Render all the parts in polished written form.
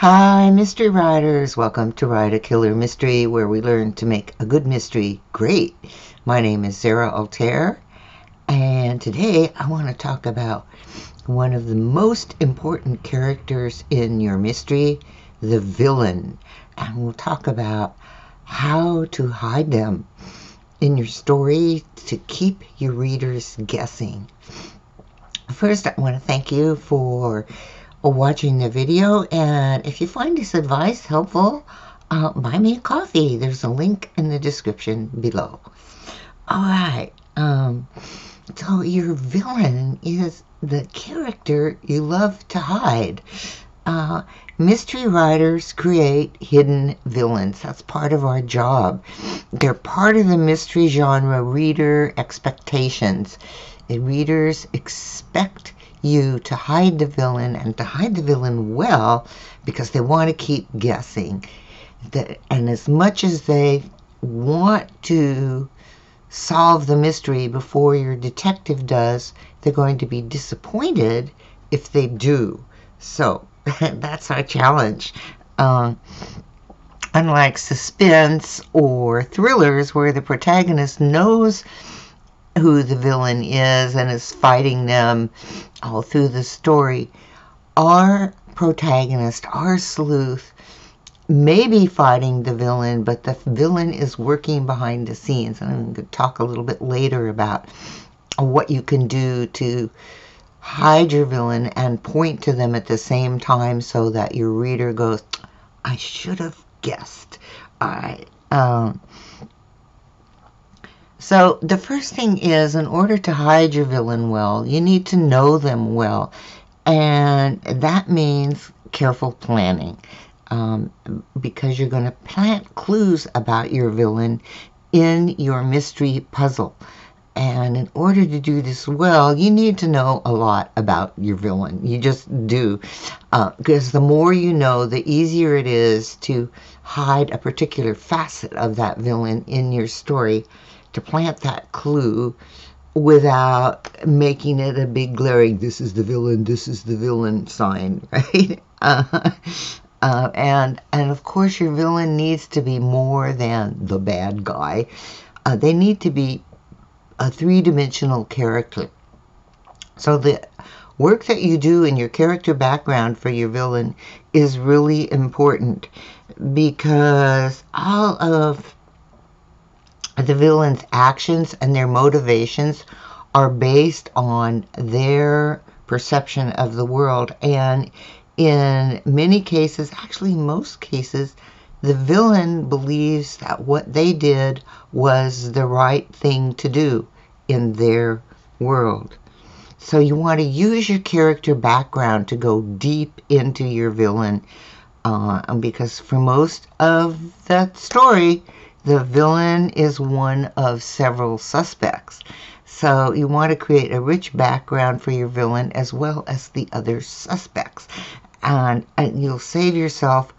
Hi, mystery writers. Welcome to Write a Killer Mystery, where we learn to make a good mystery great. My name is Zara Altair, and today I want to talk about one of the most important characters in your mystery, the villain. And we'll talk about how to hide them in your story to keep your readers guessing. First, I want to thank you for watching the video, and if you find this advice helpful, buy me a coffee. There's a link in the description below. All right, so your villain is the character you love to hide. Mystery writers create hidden villains. That's part of our job. They're part of the mystery genre reader expectations. Readers expect you to hide the villain, and to hide the villain well, because they want to keep guessing. And as much as they want to solve the mystery before your detective does, they're going to be disappointed if they do. So that's our challenge. Unlike suspense or thrillers where the protagonist knows who the villain is and is fighting them all through the story, our protagonist, our sleuth, may be fighting the villain, but the villain is working behind the scenes. And I'm going to talk a little bit later about what you can do to hide your villain and point to them at the same time so that your reader goes, I should have guessed. All right. So the first thing is, in order to hide your villain well, you need to know them well. And that means careful planning, because you're going to plant clues about your villain in your mystery puzzle. And in order to do this well, you need to know a lot about your villain. You just do. Because the more you know, the easier it is to hide a particular facet of that villain in your story, to plant that clue without making it a big glaring, this is the villain sign, right? And of course your villain needs to be more than the bad guy. They need to be a three-dimensional character. So the work that you do in your character background for your villain is really important, because all of the villain's actions and their motivations are based on their perception of the world. And in many cases, actually most cases, the villain believes that what they did was the right thing to do in their world. So you want to use your character background to go deep into your villain, because for most of that story, the villain is one of several suspects. So you want to create a rich background for your villain as well as the other suspects. And you'll save yourself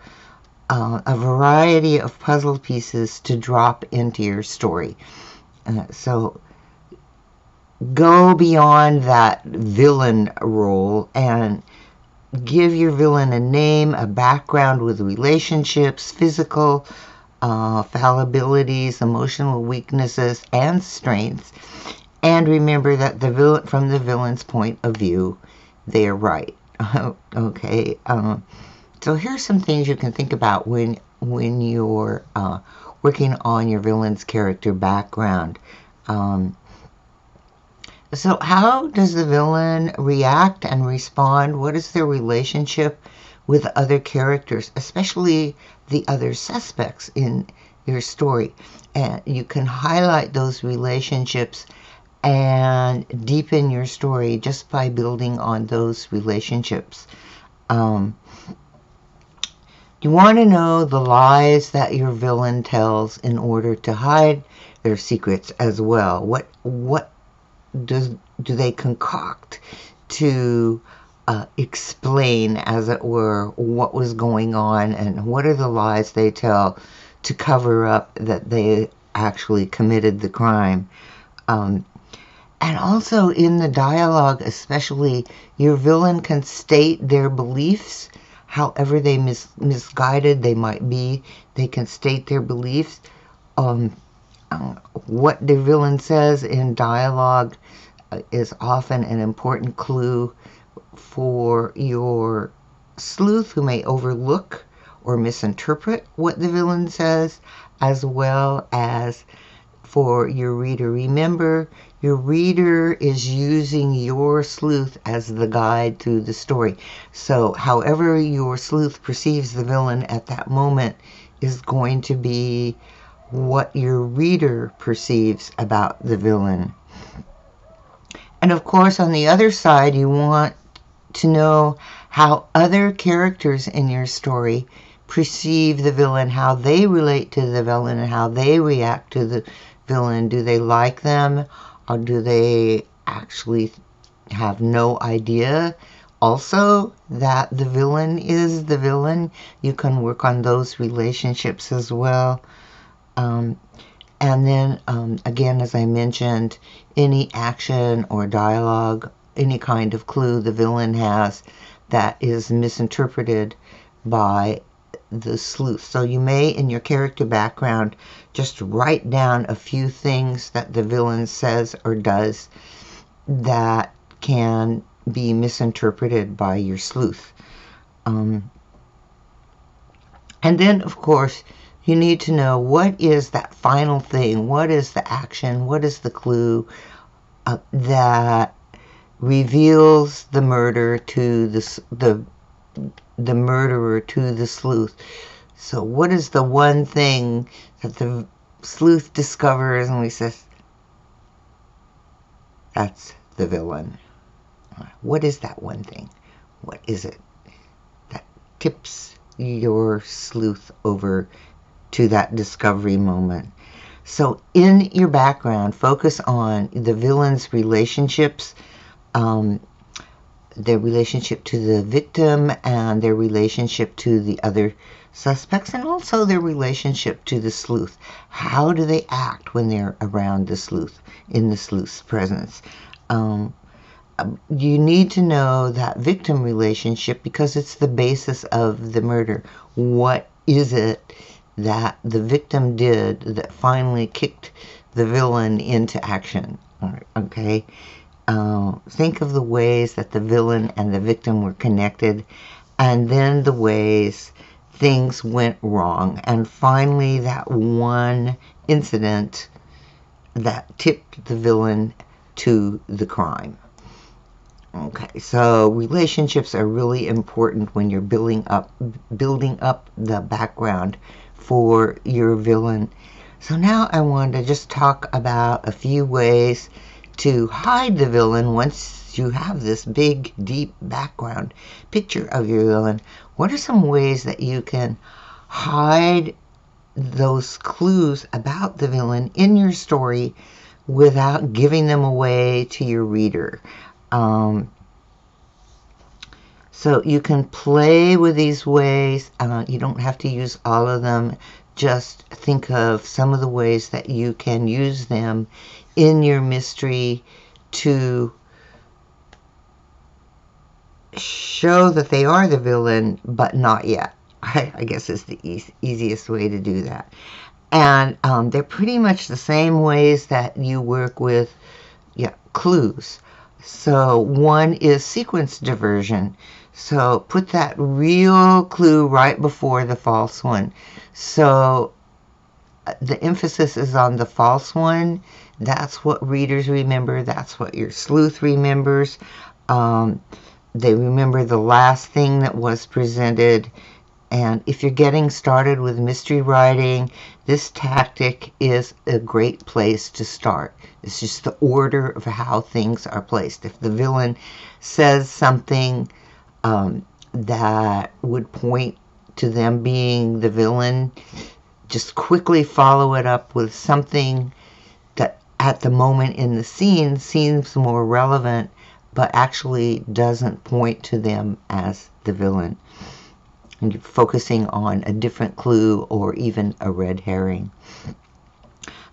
a variety of puzzle pieces to drop into your story. So go beyond that villain role and give your villain a name, a background with relationships, physical fallibilities, emotional weaknesses, and strengths. And remember that from the villain's point of view, they're right. Okay. So here's some things you can think about when you're working on your villain's character background. So how does the villain react and respond? What is their relationship with other characters, especially the other suspects in your story? And you can highlight those relationships and deepen your story just by building on those relationships. You want to know the lies that your villain tells in order to hide their secrets as well. What do they concoct to explain, as it were, what was going on, and what are the lies they tell to cover up that they actually committed the crime. And also in the dialogue especially, your villain can state their beliefs, however they misguided they might be. They can state their beliefs. What the villain says in dialogue is often an important clue for your sleuth, who may overlook or misinterpret what the villain says, as well as for your reader. Remember, your reader is using your sleuth as the guide through the story. So however your sleuth perceives the villain at that moment is going to be what your reader perceives about the villain. And of course, on the other side, you want to know how other characters in your story perceive the villain, how they relate to the villain, and how they react to the villain. Do they like them, or do they actually have no idea also that the villain is the villain? You can work on those relationships as well. And then, again, as I mentioned, any action or dialogue, any kind of clue the villain has that is misinterpreted by the sleuth. So you may, in your character background, just write down a few things that the villain says or does that can be misinterpreted by your sleuth. And then, of course, you need to know what is that final thing, what is the action, what is the clue that reveals the murder to the murderer to the sleuth. So what is the one thing that the sleuth discovers and we says, that's the villain? What is that one thing? What is it that tips your sleuth over to that discovery moment? So in your background, focus on the villain's relationships, their relationship to the victim and their relationship to the other suspects, and also their relationship to the sleuth. How do they act when they're around the sleuth, in the sleuth's presence? You need to know that victim relationship because it's the basis of the murder. What is it that the victim did that finally kicked the villain into action? Okay? Think of the ways that the villain and the victim were connected, and then the ways things went wrong, and finally that one incident that tipped the villain to the crime. Okay, so relationships are really important when you're building up the background for your villain. So now I want to just talk about a few ways to hide the villain once you have this big, deep background picture of your villain. What are some ways that you can hide those clues about the villain in your story without giving them away to your reader? So you can play with these ways. You don't have to use all of them. Just think of some of the ways that you can use them in your mystery to show that they are the villain, but not yet. I guess is the easiest way to do that. And they're pretty much the same ways that you work with clues. So one is sequence diversion. So put that real clue right before the false one. So the emphasis is on the false one. That's what readers remember. That's what your sleuth remembers. They remember the last thing that was presented. And if you're getting started with mystery writing, this tactic is a great place to start. It's just the order of how things are placed. If the villain says something that would point to them being the villain, just quickly follow it up with something that at the moment in the scene seems more relevant, but actually doesn't point to them as the villain. And you're focusing on a different clue or even a red herring.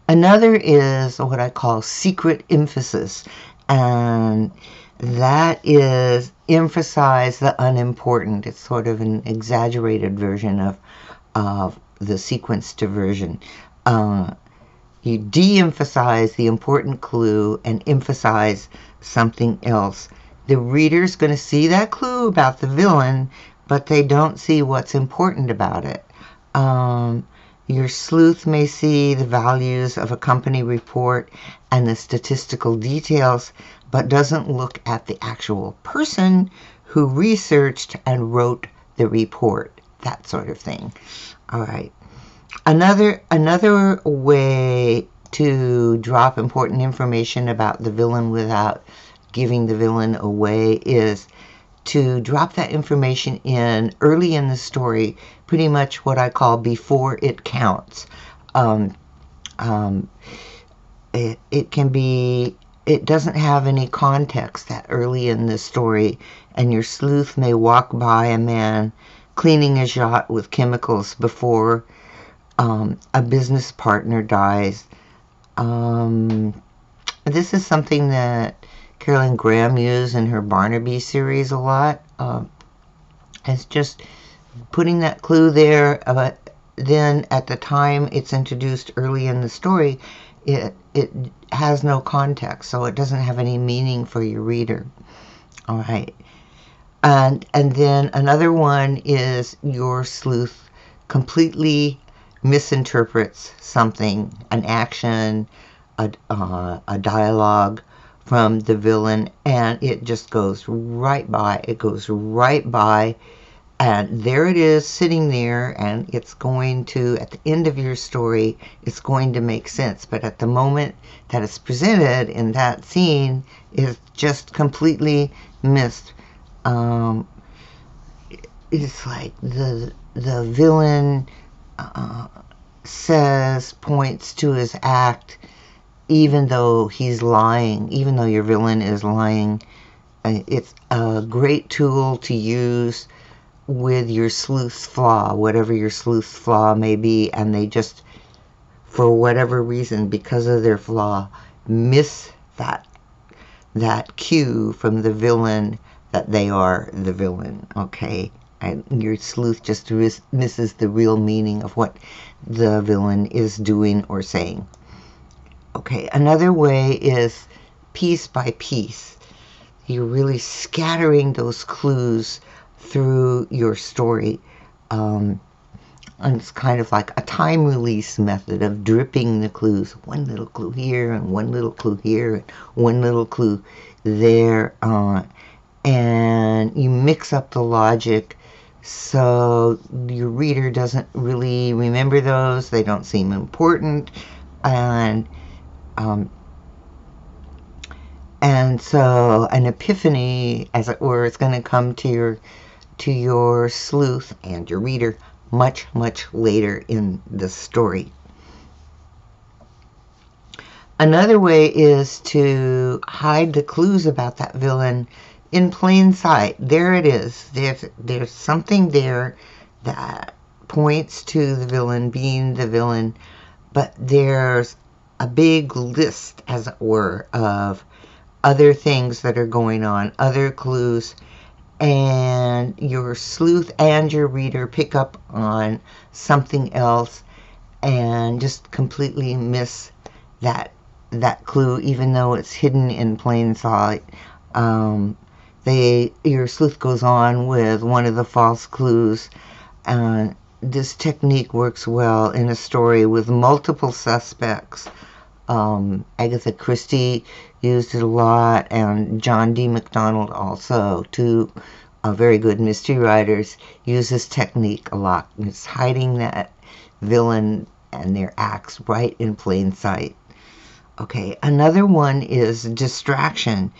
Another is what I call secret emphasis. And that is emphasize the unimportant. It's sort of an exaggerated version of the sequence diversion. You de-emphasize the important clue and emphasize something else. The reader's going to see that clue about the villain, but they don't see what's important about it. Your sleuth may see the values of a company report and the statistical details, but doesn't look at the actual person who researched and wrote the report. That sort of thing. All right. Another way to drop important information about the villain without giving the villain away is to drop that information in early in the story, pretty much what I call before it counts. It doesn't have any context that early in the story, and your sleuth may walk by a man cleaning his yacht with chemicals before a business partner dies. This is something that Carolyn Graham used in her Barnaby series a lot. It's just putting that clue there, but then at the time it's introduced early in the story, it has no context, so it doesn't have any meaning for your reader. All right. And then another one is your sleuth completely misinterprets something, an action, a dialogue from the villain, and it just goes right by. It goes right by, and there it is sitting there, and it's going to, at the end of your story, it's going to make sense. But at the moment that it's presented in that scene, it's just completely missed. It's like the villain points to his act, even though he's lying, even though your villain is lying. It's a great tool to use with your sleuth's flaw, whatever your sleuth's flaw may be, and they just, for whatever reason, because of their flaw, miss that cue from the villain that they are the villain, okay? And your sleuth just misses the real meaning of what the villain is doing or saying. Okay, another way is piece by piece. You're really scattering those clues through your story. And it's kind of like a time release method of dripping the clues. One little clue here, and one little clue here, and one little clue there. And you mix up the logic so your reader doesn't really remember those. They don't seem important. And so an epiphany, as it were, is going to come to your sleuth and your reader much, much later in the story. Another way is to hide the clues about that villain in plain sight. There it is. There's something there that points to the villain being the villain, but there's a big list, as it were, of other things that are going on, other clues, and your sleuth and your reader pick up on something else and just completely miss that clue, even though it's hidden in plain sight. Your sleuth goes on with one of the false clues. This technique works well in a story with multiple suspects. Agatha Christie used it a lot, and John D. MacDonald also. Two very good mystery writers use this technique a lot. It's hiding that villain and their acts right in plain sight. Okay, another one is distraction.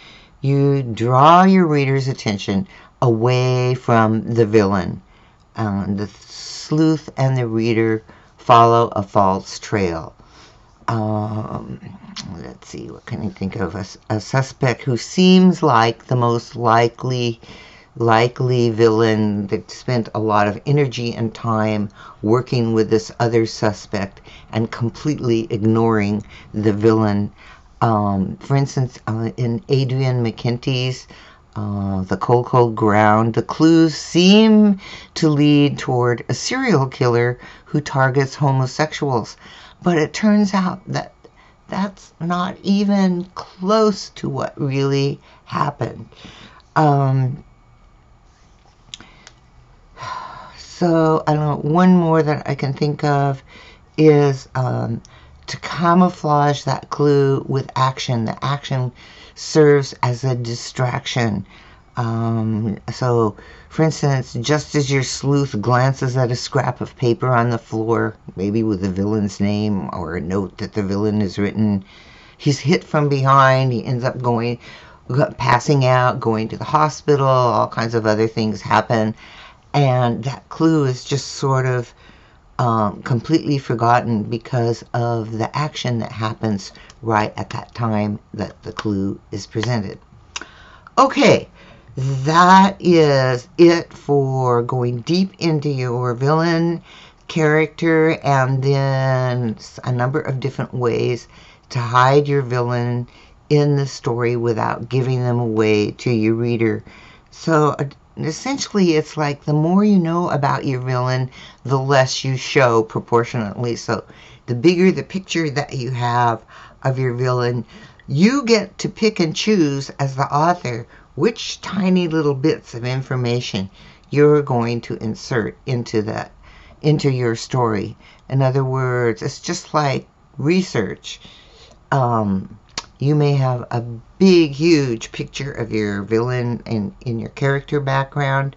You draw your reader's attention away from the villain. The sleuth and the reader follow a false trail. Let's see, what can I think of? A suspect who seems like the most likely villain that spent a lot of energy and time working with this other suspect and completely ignoring the villain. For instance, in Adrian McKinty's The Cold, Cold Ground, the clues seem to lead toward a serial killer who targets homosexuals. But it turns out that that's not even close to what really happened. So, I don't know, one more that I can think of is to camouflage that clue with action. The action serves as a distraction. So, for instance, just as your sleuth glances at a scrap of paper on the floor, maybe with the villain's name or a note that the villain has written, he's hit from behind. He ends up passing out, going to the hospital, all kinds of other things happen. And that clue is just sort of completely forgotten because of the action that happens right at that time that the clue is presented. Okay, that is it for going deep into your villain character, and then a number of different ways to hide your villain in the story without giving them away to your reader. So essentially, it's like the more you know about your villain, the less you show proportionately. So the bigger the picture that you have of your villain, you get to pick and choose as the author which tiny little bits of information you're going to insert into your story. In other words, it's just like research. You may have a big, huge picture of your villain in your character background,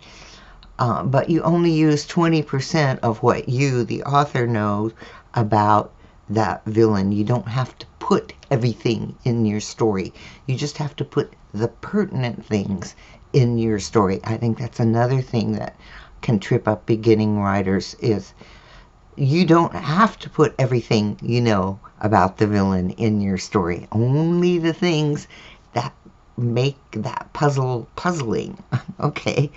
but you only use 20% of what you, the author, knows about that villain. You don't have to put everything in your story. You just have to put the pertinent things in your story. I think that's another thing that can trip up beginning writers, is you don't have to put everything you know about the villain in your story. Only the things that make that puzzle puzzling. Okay.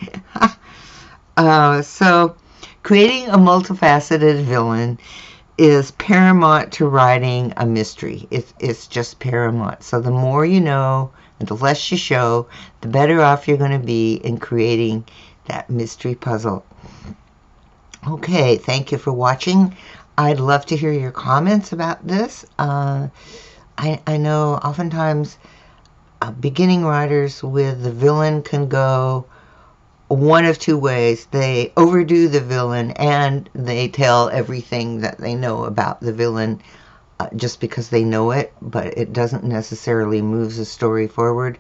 So creating a multifaceted villain is paramount to writing a mystery. It's just paramount. So the more you know and the less you show, the better off you're going to be in creating that mystery puzzle. Okay, thank you for watching. I'd love to hear your comments about this. I know oftentimes beginning writers with the villain can go one of two ways. They overdo the villain and they tell everything that they know about the villain just because they know it, but it doesn't necessarily move the story forward.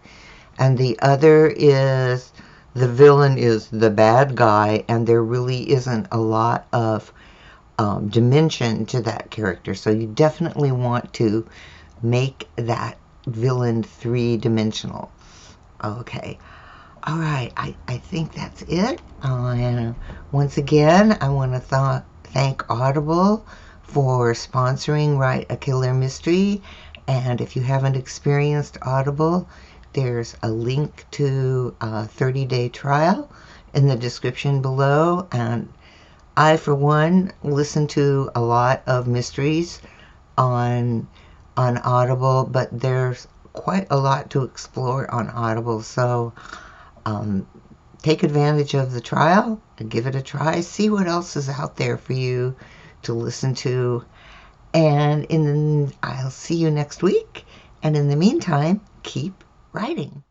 And the other is the villain is the bad guy, and there really isn't a lot of dimension to that character. So you definitely want to make that villain three-dimensional. Okay. All right. I think that's it. And once again, I want to thank Audible for sponsoring Write a Killer Mystery. And if you haven't experienced Audible, there's a link to a 30-day trial in the description below. And I, for one, listen to a lot of mysteries on Audible, but there's quite a lot to explore on Audible. So take advantage of the trial and give it a try. See what else is out there for you to listen to. And I'll see you next week. And in the meantime, keep writing.